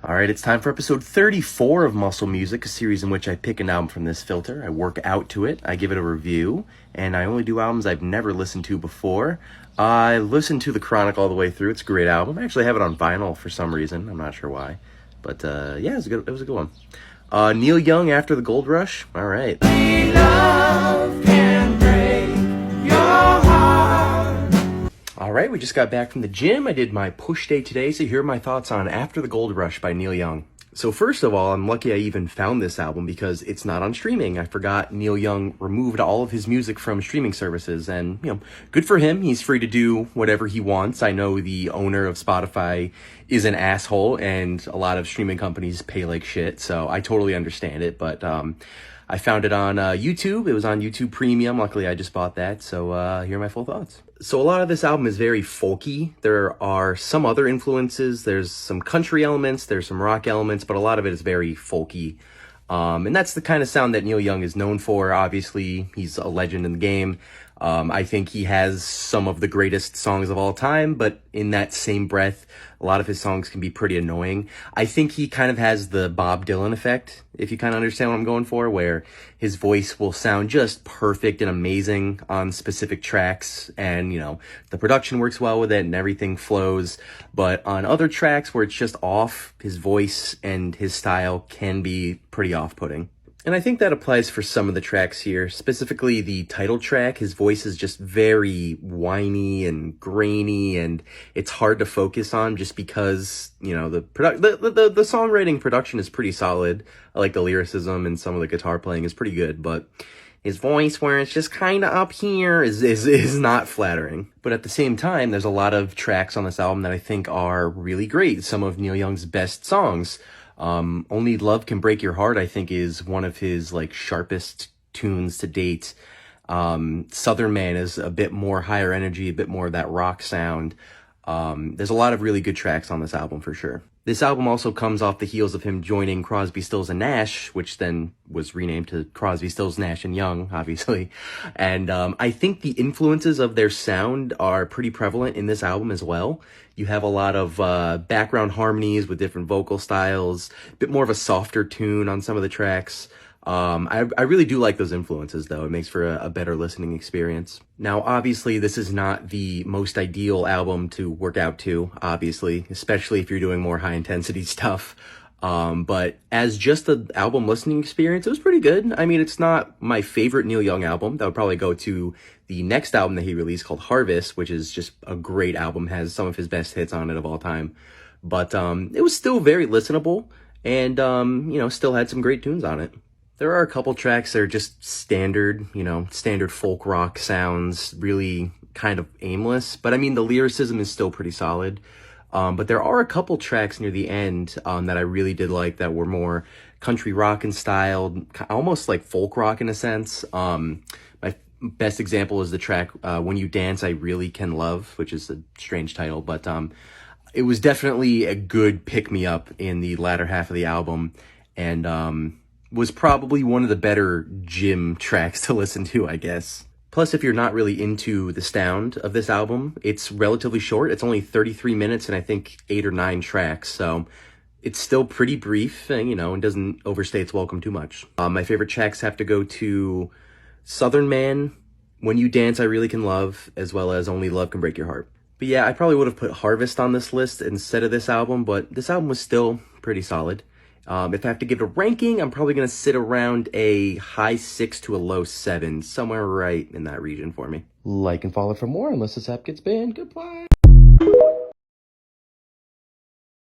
All right, it's time for episode 34 of Muscle Music, a series in which I pick an album from this filter, I work out to it, I give it a review, and I only do albums I've never listened to before. I listened to The Chronic all the way through. It's a great album. I actually have it on vinyl for some reason. I'm not sure why. But yeah, it was a good one. Neil Young, After the Gold Rush. All right. Love can break your heart. All right, we just got back from the gym. I did my push day today, so here are my thoughts on After the Gold Rush by Neil Young. So first of all, I'm lucky I even found this album because it's not on streaming. I forgot Neil Young removed all of his music from streaming services, and, good for him. He's free to do whatever he wants. I know the owner of Spotify is an asshole, and a lot of streaming companies pay like shit, so I totally understand it, but I found it on YouTube. It was on YouTube Premium. Luckily, I just bought that, so here are my full thoughts. So a lot of this album is very folky. There are some other influences. There's some country elements, there's some rock elements, but a lot of it is very folky. And that's the kind of sound that Neil Young is known for. Obviously, he's a legend in the game. I think he has some of the greatest songs of all time, but in that same breath, a lot of his songs can be pretty annoying. I think he kind of has the Bob Dylan effect, if you kind of understand what I'm going for, where his voice will sound just perfect and amazing on specific tracks, and, the production works well with it and everything flows, but on other tracks where it's just off, his voice and his style can be pretty off-putting. And I think that applies for some of the tracks here, specifically the title track. His voice is just very whiny and grainy, and it's hard to focus on just because, the songwriting production is pretty solid. I like the lyricism, and some of the guitar playing is pretty good, but his voice, where it's just kind of up here, is not flattering. But at the same time, there's a lot of tracks on this album that I think are really great. Some of Neil Young's best songs. Only Love Can Break Your Heart, I think, is one of his sharpest tunes to date. Southern Man is a bit more higher energy, a bit more of that rock sound. There's a lot of really good tracks on this album for sure. This album also comes off the heels of him joining Crosby, Stills and Nash, which then was renamed to Crosby, Stills, Nash and Young, obviously. And I think the influences of their sound are pretty prevalent in this album as well. You have a lot of background harmonies with different vocal styles, a bit more of a softer tune on some of the tracks. I really do like those influences, though. It makes for a better listening experience. Now, obviously, this is not the most ideal album to work out to, obviously, especially if you're doing more high-intensity stuff. But as just an album listening experience, it was pretty good. I mean, it's not my favorite Neil Young album. That would probably go to the next album that he released called Harvest, which is just a great album, has some of his best hits on it of all time. But it was still very listenable, and, still had some great tunes on it. There are a couple tracks that are just standard, standard folk rock sounds, really kind of aimless. But I mean, the lyricism is still pretty solid. But there are a couple tracks near the end that I really did like that were more country rock in style, almost like folk rock in a sense. My best example is the track When You Dance, I Really Can Love, which is a strange title. But it was definitely a good pick-me-up in the latter half of the album. And was probably one of the better gym tracks to listen to, I guess. Plus, if you're not really into the sound of this album, it's relatively short. It's only 33 minutes and I think 8 or 9 tracks, so it's still pretty brief, and doesn't overstay its welcome too much. My favorite tracks have to go to Southern Man, When You Dance, I Really Can Love, as well as Only Love Can Break Your Heart. But yeah, I probably would have put Harvest on this list instead of this album, but this album was still pretty solid. If I have to give it a ranking, I'm probably going to sit around a high 6 to a low 7, somewhere right in that region for me. Like and follow for more, unless this app gets banned. Goodbye.